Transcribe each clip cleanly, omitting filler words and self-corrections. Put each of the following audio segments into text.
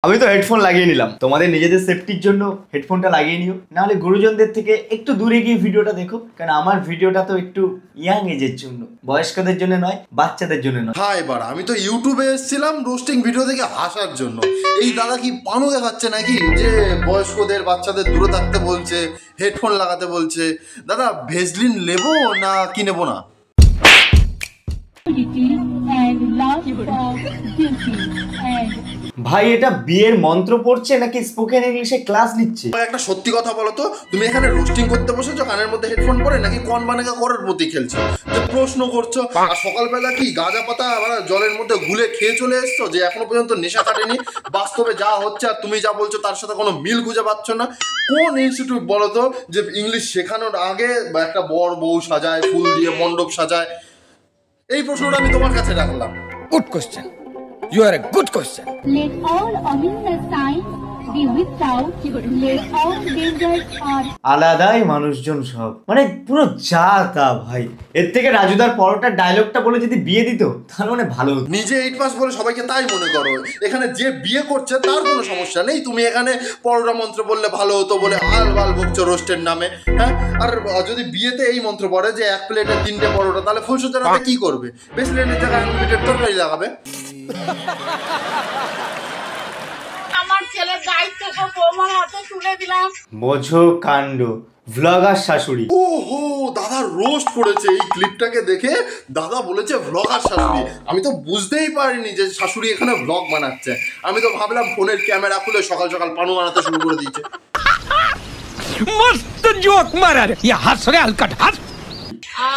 আমি তো হেডফোন লাগিয়ে নিলাম, তোমাদের নিজেদের সেফটির জন্য হেডফোনটা লাগিয়ে নিও, না হলে গুরুজনদের থেকে একটু দূরে গিয়ে ভিডিওটা দেখো, কারণ আমার ভিডিওটা তো একটু ইয়াং এজের জন্য, বয়স্কদের জন্য নয়, বাচ্চাদের জন্য নয়। হ্যাঁ, এবার আমি তো ইউটিউবে এসেছিলাম রোস্টিং ভিডিও থেকে হাসার জন্য। এই দাদা কি পানো দেখাচ্ছে নাকি যে বয়স্কদের বাচ্চাদের দূরে থাকতে বলছে, হেডফোন লাগাতে বলছে? দাদা ভেজলিন নেবো না কি নেবো না? ভাই এটা বিয়ের মন্ত্র পড়ছে নাকি স্পোকেন ইংলিশে ক্লাস নিচ্ছে? একটা সত্যি কথা বলো তো, তুমি এখানে রোস্টিং করতে বসেছো কানের মধ্যে হেডফোন পরে, নাকি কোন বানেগা করার প্রতি খেলছো? যে প্রশ্ন করছো, আর সকালবেলা কি গাঁজা পাতা জলের মধ্যে গুলে খেয়ে চলে এসছো যে এখনো পর্যন্ত নেশা কাটেনি? বাস্তবে যা হচ্ছে আর তুমি যা বলছো তার সাথে কোনো মিল খুঁজে পাচ্ছ না। কোন ইনস্টিটিউট বলো তো যে ইংলিশ শেখানোর আগে একটা বর বউ সাজায়, ফুল দিয়ে মণ্ডপ সাজায়? এই প্রশ্নটা আমি তোমার কাছে রাখলাম। Good question. You are a good question. Let all ominous signs be without. Let all dangers are. আলাদাই মানুষজন সব, মানে পুরো যা তা ভাই। এর থেকে রাজুদার পরোটার ডায়লগটা বলে যদি বিয়ে দিত তার মানে ভালো হতো। নিজে 8 পাস বলে সবাইকে তাই মনে করো, এখানে যে বিয়ে করছে তার কোনো সমস্যা নেই। তুমি এখানে পরোটা মন্ত্র বললে ভালো হতো বলে আলবাল বকছো রোস্টের নামে। হ্যাঁ, আর যদি বিয়েতে এই মন্ত্র পড়ে যে 1 প্লেটে 3টে পরোটা, তাহলে ফুলসজ্জার রাতে কি করবে? প্রেসিডেন্টের জায়গায় আনলিমিটেড তরকারি লাগাবে। আমার ছেলের দায়িত্ব সব বৌমার হাতে তুলে দিলাম। বোঝো কাণ্ড, ভ্লগার শাশুড়ি। ওহো, দাদা রোস্ট করেছে। এই ক্লিপটাকে দেখে দাদা বলেছে ভ্লগার শাশুড়ি। আমি তো বুঝতেই পারিনি যে শাশুড়ি এখানে ভ্লগ বানাচ্ছে। আমি তো ভাবলাম ফোনের ক্যামেরা খুলে সকাল সকাল পানু বানাতে শুরু করে দিয়েছে। मस्त जोक मारा रे ये हंस रे हलकट हंस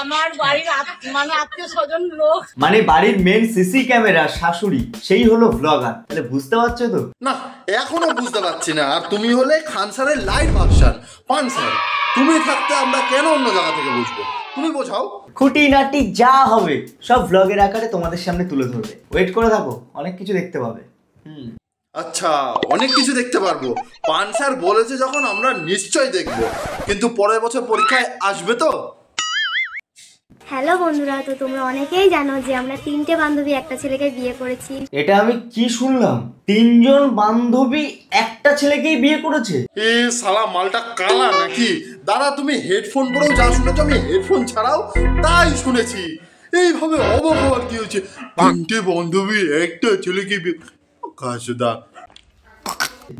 আমার বাড়ির আত্মীয় স্বজন লোক, মানে বাড়ির মেন সিসি ক্যামেরা শাশুড়ি, সেই হলো ভ্লগার। তাহলে বুঝতে পারছো তো? না, এখনো বুঝতে পারছি না। আর তুমি হলে খান স্যারের লাইট ভার্সন, পান স্যার। তুমি থাকতে আমরা কেন অন্য জায়গা থেকে বুঝবো? তুমি বোঝাও। খুঁটিনাটি যা হবে সব ভ্লগের আকারে তোমাদের সামনে তুলে ধরবে। ওয়েট করে থাকো, অনেক কিছু দেখতে পাবে। আচ্ছা, অনেক কিছু দেখতে পারবো। পান স্যার বলেছে যখন, আমরা নিশ্চয় দেখবো। কিন্তু পরের বছর পরীক্ষায় আসবে তো? হ্যালো বন্ধুরা, তো তোমরা অনেকেই জানো যে আমরা 3টে বান্ধবী একটা ছেলেকে বিয়ে করেছি। এটা আমি কি শুনলাম? 3জন বান্ধবী একটা ছেলেকেই বিয়ে করেছে? এ শালা মালটা কালা নাকি? দাদা তুমি হেডফোন পরেও যা শুনেছো আমি হেডফোন ছাড়াও তাই শুনেছি। এইভাবে অবাক হওয়ার কি হচ্ছে? 3টে বান্ধবী একটা ছেলেকে বিয়ে? কাজদা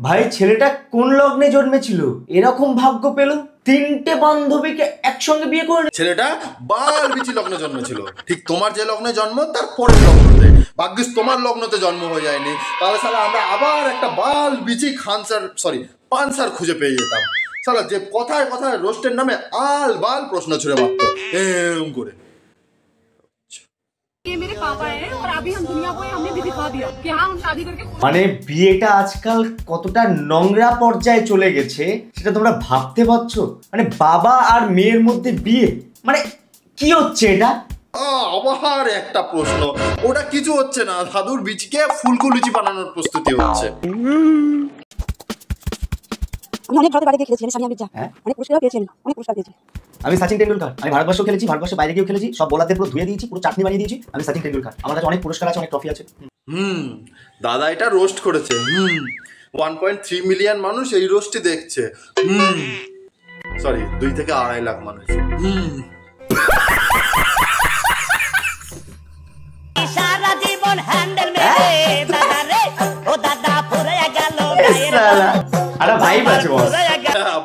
ভাই ছেলেটা কোন লগ্নে জন্মেছিল এরকম ভাগ্য পেল 3টে বান্ধবীকে একসঙ্গে বিয়ে করে? ছেলেটা বাল বিচি লগ্নে জন্মেছিল, ঠিক তোমার যে লগ্নে জন্ম তার পরের লগ্নতে। ভাগ্যিস তোমার লগ্নতে জন্ম হয়ে যায়নি, তাহলে সালা আমরা আবার একটা বাল বিচি পান স্যার খুঁজে পেয়ে যেতাম। সালা যে কথায় কথায় রোস্টের নামে আল বাল প্রশ্ন ছুড়ে মারতো এম করে। ये मेरे पापा हैं और अभी हम दुनिया को हमने भी दिखा दिया कि हाँ हम शादी करके। মানে বিয়েটা আজকাল কতটা নোংরা পর্যায়ে চলে গেছে সেটা তোমরা ভাবতে পারছো? মানে বাবা আর মেয়ের মধ্যে বিয়ে, মানে কি হচ্ছে এটা? আবার একটা প্রশ্ন, ওটা কিছু হচ্ছে না, দাদুর বীজকে ফুলকো লুচি বানানোর প্রস্তুতি হচ্ছে। আমি অনেক ভারতের বাইরে খেলেছি, সানিয়া মির্জা অনেক পুরস্কার পেয়েছি, অনেক পুরস্কার পেয়েছি। আমি সচিন টেন্ডুলকার, আমি ভারতবর্ষ খেলেছি, ভারতবর্ষের বাইরে গিয়েও খেলেছি, সব বোলারদের পুরো ধুয়ে দিয়েছি, পুরো চাটনি বানিয়ে দিয়েছি। আমি সচিন টেন্ডুলকার, আমার কাছে অনেক পুরস্কার আছে, অনেক ট্রফি আছে। দাদা এটা রোস্ট করেছে। 1.3 মিলিয়ন মানুষ এই রোস্টটি দেখছে। সরি, 2 থেকে 2.5 লাখ মানুষ। সারা জীবন হ্যান্ডেল মেরে দাদা রে ও দাদা পড়ে গেল আরে ভাইব আছে বস।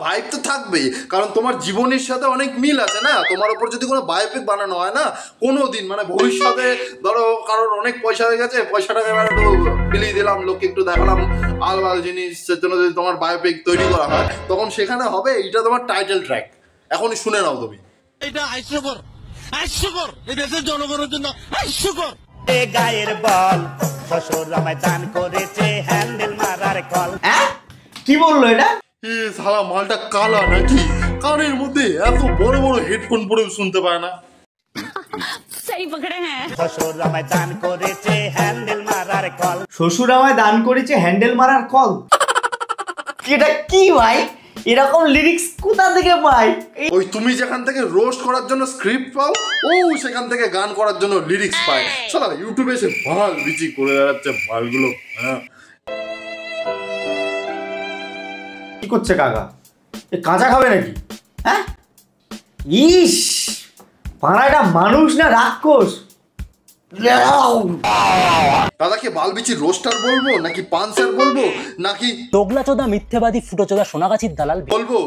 ভাইব তো থাকবেই, কারণ তোমার জীবনের সাথে অনেক মিল আছে না। তোমার উপর যদি কোনো বায়োপিক বানানো হয় না কোনো দিন, মানে ভবিষ্যতে ধরো কারোর অনেক পয়সা হয়ে গেছে, পয়সাটাকে একটু বিলিয়ে দিলাম, লোককে একটু দেখালাম আলবাল জিনিস, সেজন্য যদি তোমার বায়োপিক তৈরি করা হয় তখন সেখানে হবে এইটা তোমার টাইটেল ট্র্যাক। এখনই শুনে নাও তুমি। এটা হাস্যকর এই দেশের জনগণের জন্য হাস্যকর। গায়ের বল শ্বশুর আমায় দান করেছে হ্যান্ডেল মারার কল। কি বললো এটা? শালা মালটা কালা নাকি? কানের মধ্যে এত বড় বড় হেডফোন পরেও শুনতে পায় না। सही पकड़े हैं। শ্বশুর আমায় দান করেছে হ্যান্ডেল মারার কল। শ্বশুর আমায় দান করেছে হ্যান্ডেল মারার কল। এটা কি ভাই? এরকম লিরিক্স কোথা থেকে পাই? ওই তুমি যেখান থেকে রোস্ট করার জন্য স্ক্রিপ্ট পাও, ও সেখান থেকে গান করার জন্য লিরিক্স পায়। শালা ইউটিউবে এসে বাল বিচি করে বেড়াচ্ছে বালগুলো। হ্যাঁ কি করছে কাকা? এ কাঁচা খাবে নাকি? হ্যাঁ, ইস পাড়াটা মানুষ না রাক্ষস? দাদাকে বালবিচি রোস্টার বলবো নাকি পানসার বলবো নাকি তোগলা চোদা মিথ্যেবাদী ফুটো চোদা সোনাগাছির দালাল বলবো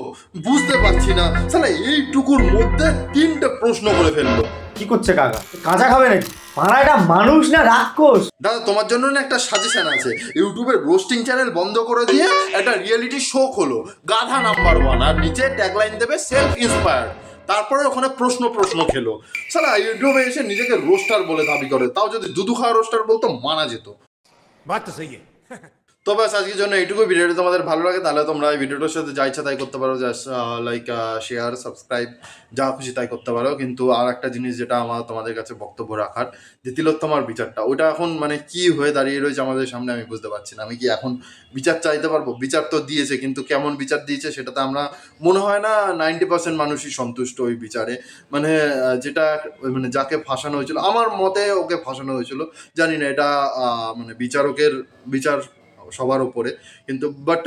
বুঝতে পারছি না। শালা এইটুকুর মধ্যে 3টে প্রশ্ন করে ফেললো। কি করছে কাকা? কাঁচা খাবে নাকি? পাড়াটা মানুষ না রাক্ষস? দাদা তোমার জন্য না একটা সাজেশন আছে, ইউটিউবের রোস্টিং চ্যানেল বন্ধ করে দিয়ে একটা রিয়েলিটি শো খোলো, গাধা নাম্বার 1, আর নিচে ট্যাগলাইন দেবে সেলফ ইন্সপায়ার্ড, তারপরে ওখানে প্রশ্ন খেলো। শালা ইউটিউবে এসে নিজেকে রোস্টার বলে দাবি করে, তাও যদি দুধু খাওয়া রোস্টার বলতো মানা যেত। बात तो सही है। তো ব্যাস আজকের জন্য এইটুকু। ভিডিওটি তোমাদের ভালো লাগে তাহলে তোমরা এই ভিডিওটার সাথে যা ইচ্ছা তাই করতে পারো, জাস্ট লাইক শেয়ার সাবস্ক্রাইব যা খুশি তাই করতে পারো। কিন্তু আর একটা জিনিস যেটা আমার তোমাদের কাছে বক্তব্য রাখার, যে তিলোত্তমার বিচারটা, ওটা এখন মানে কি হয়ে দাঁড়িয়ে রয়েছে আমাদের সামনে আমি বুঝতে পারছি না। আমি কি এখন বিচার চাইতে পারবো? বিচার তো দিয়েছে, কিন্তু কেমন বিচার দিয়েছে সেটাতে আমরা মনে হয় না 90% মানুষই সন্তুষ্ট ওই বিচারে। মানে যেটা মানে যাকে ফাঁসানো হয়েছিল, আমার মতে ওকে ফাঁসানো হয়েছিল, জানি না এটা মানে বিচারকের বিচার সবার ওপরে, কিন্তু বাট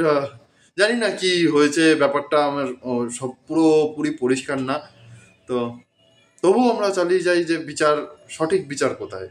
জানি না কি হয়েছে, ব্যাপারটা আমার সব পুরোপুরি পরিষ্কার না। তো তবুও আমরা চালিয়ে যাই যে সঠিক বিচার কোথায়।